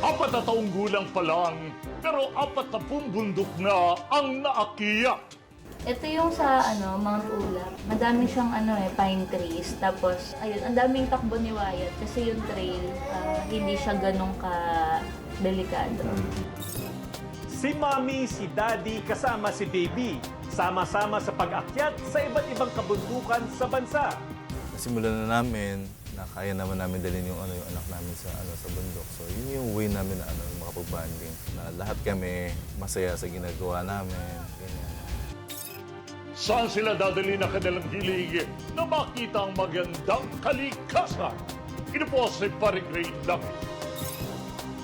Apat na taong gulang pa lang, pero 40 bundok na ang naakyat. Ito yung sa Mount Ulap. Madami siyang pine trees. Tapos, ayun, ang daming takbo ni Wyatt kasi yung trail, hindi siya ganun ka-delikado. Si Mommy, si Daddy, kasama si Baby. Sama-sama sa pag-akyat sa iba't ibang kabundukan sa bansa. Simulan na namin na kaya naman namin dalhin yung anak namin sa bundok. So yun yung way namin na makapag-bonding. Na lahat kami masaya sa ginagawa namin. Ganyan. Saan sila dadali na kanilang hilig na makita ang magandang kalikasan? Ito po si Paring Ray Langit.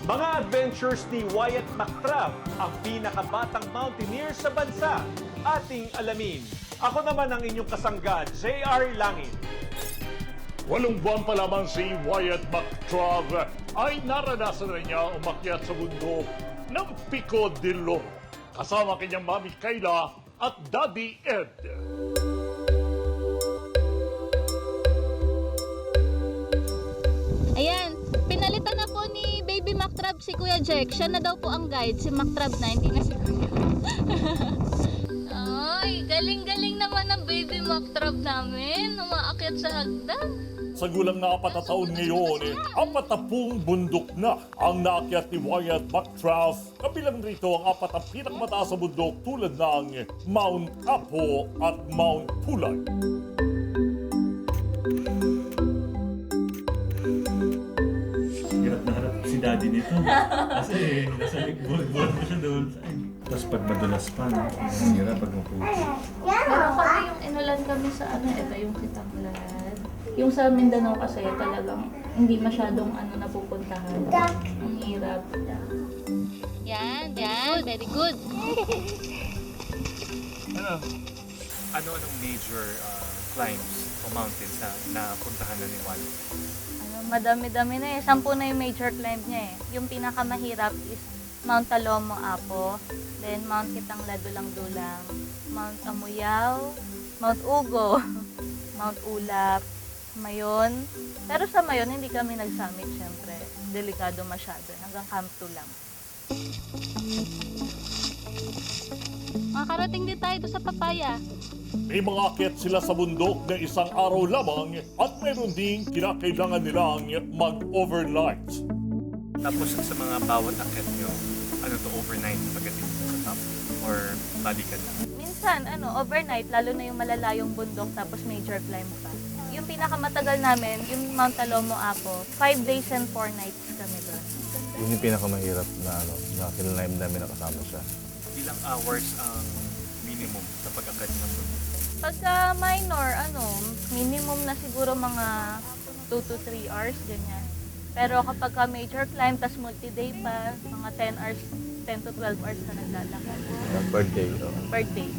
Mga adventures ni Wyatt McTrav, ang pinakabatang mountaineer sa bansa. Ating alamin. Ako naman ang inyong kasangga, J.R. Langit. 8 buwan pa lamang si Wyatt McTrav ay naranasan na niya umakyat sa bundok ng Pico de Loro kasama kanyang Mami Kayla at Daddy Ed. Ayan, pinalitan na po ni Baby McTrav si Kuya Jack. Siya na daw po ang guide, si McTrav na, hindi na si Kuya. Ay, galing-galing naman ang Baby McTrav namin. Umaakyat sa hagdan. Sa gulang na 4 na taon ngayon, 40 bundok na ang naakyat ni Wyatt McTrav. Kabilang rito ang 4 ang pinakamataas sa bundok tulad ng Mount Apo at Mount Pulay. Hirap na harap si daddy nito. Kasi nasa likbol-bol na siya doon. Tapos pag madulas pa, ang hirap pag maputi. Pero kami yung inulan kami sa ito yung Kitanglad. Yung sa Mindanao kasi talagang hindi masyadong napupuntahan. Ang hirap. Yan, very good. Anong major climbs o mountains na puntahan na ni Juan? Madami-dami na 10 na yung major climb niya Yung pinakamahirap is Mount Talomo, Apo. Then Mount Kitanglad, Dulang-Dulang. Mount Amuyao. Mount Ugo. Mount Ulap. Mayon. Pero sa Mayon, hindi kami nag-summit syempre. Delikado masyado. Hanggang Camp 2 lang. Makakarating din tayo doon sa Papaya. May mga akyat sila sa bundok na isang araw lamang at meron ding kinakailangan nilang mag-overnight. Tapos sa mga bawat akyat nyo, overnight pagdating sa top? Or balikan na? Minsan, overnight, lalo na yung malalayong bundok tapos major climb pa. Yung pinakamatagal namin, yung Mount Talomo, Apo, 5 days and 4 nights kami doon. Yun yung pinakamahirap na kinalaim namin na kasama siya. Ilang hours ang minimum sa pag-akyat ng bundok? Pagka minor, minimum na siguro mga 2 to 3 hours, ganyan. Pero kapag major climb, tas multi-day pa, mga 10 hours, 10 to 12 hours na naglalakad. Per day. Per day.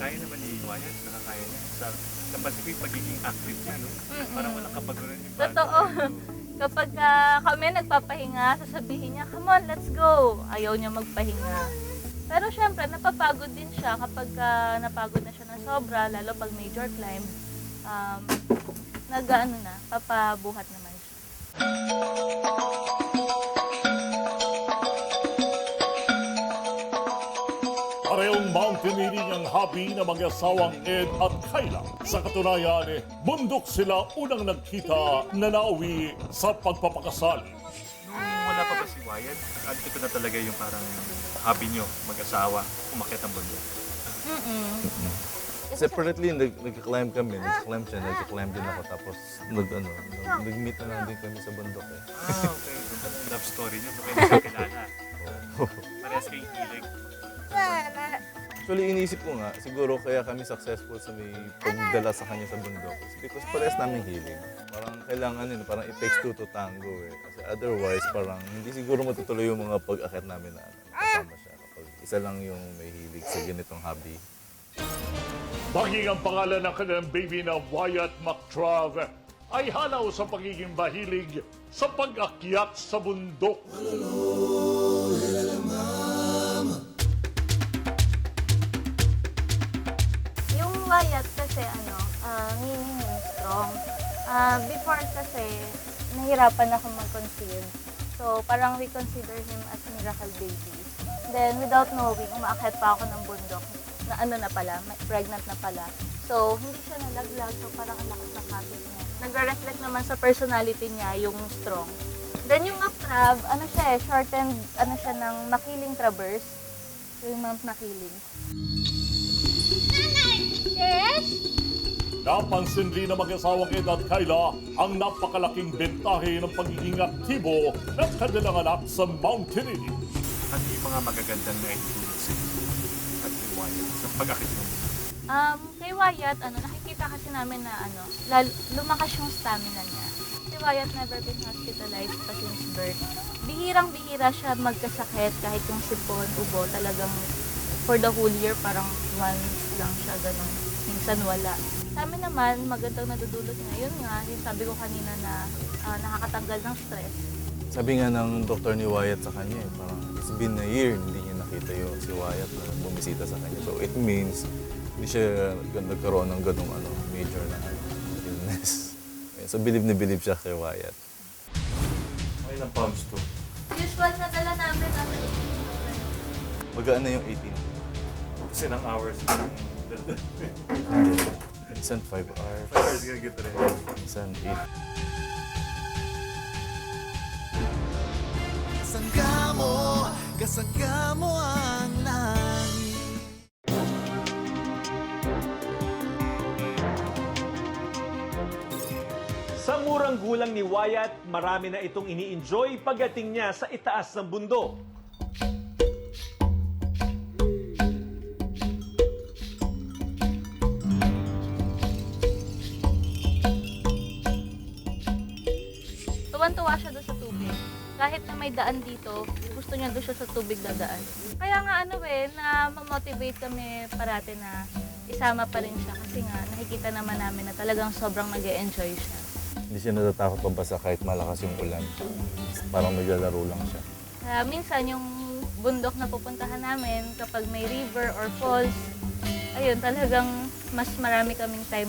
Kaya naman ni Wyatt, nakakaya niya. Kapag yung pagiging active niya, no? Parang walang kapaguran yung Totoo. Kapag kami nagpapahinga, sasabihin niya, come on, let's go. Ayaw niya magpahinga. Pero syempre, napapagod din siya kapag napagod na siya ng sobra, lalo pag major climb, papabuhat naman siya. Parehong mountaineering ang hobby ng mag-asawang Ed at Kayla. Sa katunayan, bundok sila unang nagkita na nauwi sa pagpapakasal. Nung wala pa ba si Wyatt, ito na talaga yung parang hobby nyo, mag-asawa, umakyat ng bundok? Separately, nag-climb kami. Nag-climb siya, nag-climb din ako. Tapos nag-meet na lang din kami sa bundok Okay. Love story nyo, kayo nagkakilala. Parehas kayong hilig. Actually, iniisip ko nga, siguro kaya kami successful sa may pagdala sa kanya sa bundok. Because parehas namin hilig. Parang kailangan parang it takes 2 to tango Kasi otherwise, parang hindi siguro matutuloy yung mga pag-akit namin na kasama siya. Kapag isa lang yung may hilig sa ganitong hobby. Maging ang pangalan ng kanilang baby na Wyatt McTrav ay halaw sa pagiging mahilig sa pag-akyat sa bundok. Yung Wyatt kasi meaning strong. Before kasi, nahirapan ako mag-conceive. So, parang we consider him as miracle baby. Then, without knowing, umaakyat pa ako ng bundok na ano na pala, pregnant na pala. So, hindi siya nalaglag. So, parang ang lakas ng habit niya. Nagre-reflect naman sa personality niya, yung strong. Then, yung crab, ano siya shortened, ano siya ng Makiling Traverse. Yung Mount Makiling. Yes? Napansin rin ng mag-asawang Ed at Kyla ang napakalaking bentahe ng pagiging aktibo ng kanilang anak sa mountaineering. Ano yung mga magagandang na itutulog sa inyo at kay Wyatt sa pag-akit ng bundok? Kay Wyatt, nakikita kasi namin na lumakas yung stamina niya. Si Wyatt never been hospitalized pa since birth. Bihirang-bihira siya magkasakit kahit yung sipon, ubo, talagang for the whole year parang once lang siya ganun. Minsan wala. Sa amin naman, magandang nadudulot niya. Yun nga, yung sabi ko kanina na nakakatanggal ng stress. Sabi nga ng doktor ni Wyatt sa kanya, parang it's been a year, hindi niya nakita yung si Wyatt na bumisita sa kanya. So it means hindi siya nagkaroon ng ganung major na illness. So believe na believe siya kay Wyatt. May ilang pounds to. Usual na dala namin, Magaan na yung 18. Kasi ng hours Hindi. Minsan 5 hours. 5 hours gonna get ready. Minsan 8. Kasangga mo ang langit. Sa murang gulang ni Wyatt, marami na itong ini-enjoy pagdating niya sa itaas ng bundok. Tuwan-tuwa siya doon sa tubig. Kahit na may daan dito, gusto niya doon siya sa tubig dadaan. Kaya nga na ma-motivate kami parati na isama pa rin siya kasi nga nakikita naman namin na talagang sobrang nag-e-enjoy siya. Hindi siya natatakot pabasa kahit malakas yung ulan. Parang maglalaro lang siya. Kaya minsan yung bundok na pupuntahan namin kapag may river or falls, ayun talagang mas marami kaming time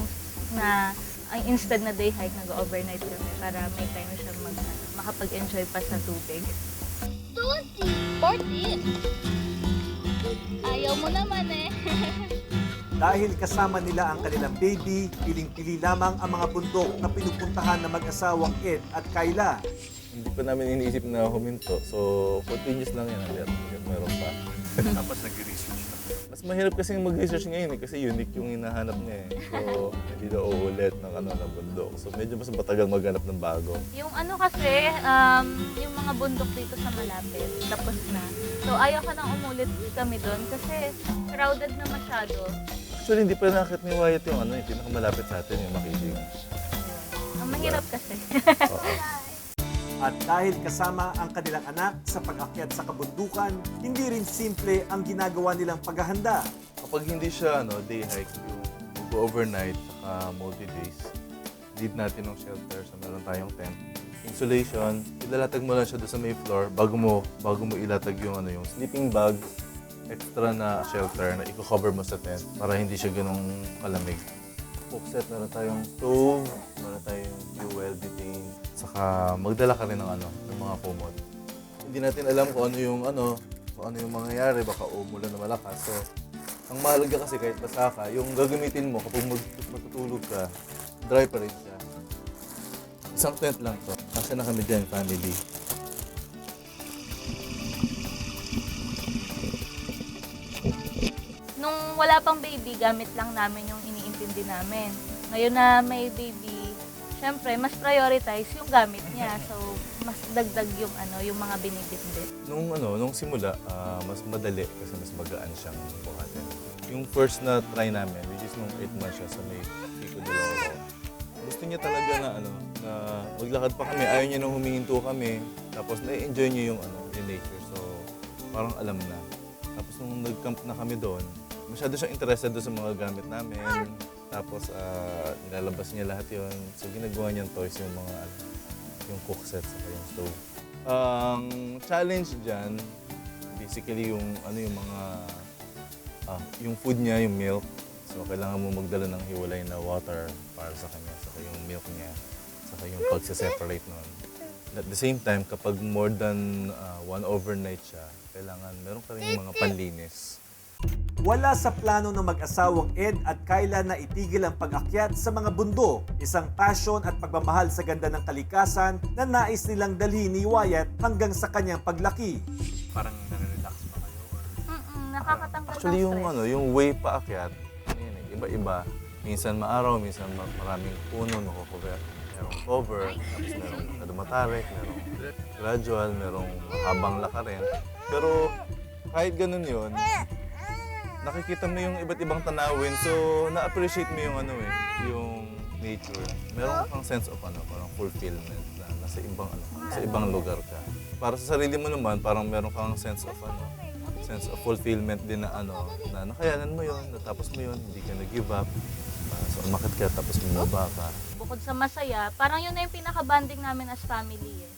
na instead na day hike, nag-overnight kami para may time siya makapag-enjoy pa sa tubig. 14. Ayaw mo naman eh. Dahil kasama nila ang kanilang baby, piling-pili lamang ang mga bundok na pinupuntahan ng mag-asawang Ed at Kyla. Hindi pa namin iniisip na huminto. So, continuous lang yan. Hanggat meron pa. Tapos nag-research na. Mas mahirap kasi mag-research ngayon kasi unique yung hinahanap niya eh. So, hindi na uulit ng na bundok. So, medyo mas matagal maghanap ng bago. Yung kasi, yung mga bundok dito sa malapit, tapos na. So ayaw ka nang umulit kami doon kasi crowded na masyado. Actually, hindi pa nakakit ni Wyatt yung yung pinakamalapit sa atin, yung Makiling. Ang mahirap kasi. At dahil kasama ang kanilang anak sa pag-akyat sa kabundukan, hindi rin simple ang ginagawa nilang paghahanda. Kapag hindi siya day hike, yung mag-overnight, saka multi-days, leave natin ng shelter so meron tayong tent. Insulation, ilalatag mo lang siya doon sa may floor bago mo ilatag yung yung sleeping bag, extra na shelter na i-cover mo sa tent para hindi siya ganong kalamig. Cookset, meron tayong stove, meron tayong fuel, butane, saka magdala ka rin ng mga kumot. Hindi natin alam kung ano yung mangyayari, baka umulan na malakas. So, ang mahalaga kasi kahit basa ka, yung gagamitin mo kapag matutulog ka, dry pa rin siya. Isang tent lang to. Kasi na kami dyan, family. Nung wala pang baby, gamit lang namin yung iniintindi namin. Ngayon na may baby, syempre, mas prioritize yung gamit niya. So, mas dagdag yung mga binibitbit. Nung simula, mas madali kasi mas magaan siyang buhatin. Yung first na try namin, which is nung 8 months siya sa may Pico de Oro. Gusto niya talaga na maglakad pa kami. Ayaw niya nung humihinto kami. Tapos na-enjoy niya yung nature. So, parang alam na. Tapos nung nag-camp na kami doon, masyado siyang interested doon sa mga gamit namin. Tapos nilalabas niya lahat yon. So, ginagawa niyang toys yung mga yung cookset sa yung stove. Ang challenge dyan, basically yung yung mga yung food niya, yung milk. So, kailangan mo magdala ng hiwalay na water para sa kanya. Saka yung milk niya. Saka yung pagsa-separate nun. At the same time, kapag more than one overnight siya, kailangan meron ka rin mga panlinis. Wala sa plano ng mag-asawang Ed at Kyla na itigil ang pag-akyat sa mga bundok. Isang passion at pagmamahal sa ganda ng kalikasan na nais nilang dalhin ni Wyatt hanggang sa kanyang paglaki. Parang nare-relax pa kayo? Or Nakakatanggal Actually, ng yung, stress. yung way paakyat, yun, iba-iba. Minsan maaraw, minsan maraming puno, makukover. Merong cover, tapos merong kadumatarik, merong gradual, merong habang lakarin. Pero kahit ganun yun, nakikita mo yung iba't ibang tanawin, so na-appreciate mo yung yung nature. Meron kang sense of parang fulfillment na nasa ibang lugar ka. Para sa sarili mo naman, parang meron kang sense of fulfillment din na na nakayanan mo yun, natapos mo yun, hindi ka nag-give up. So umakit ka tapos bumaba ka. Bukod sa masaya, parang yun na yung pinaka-bonding namin as family eh.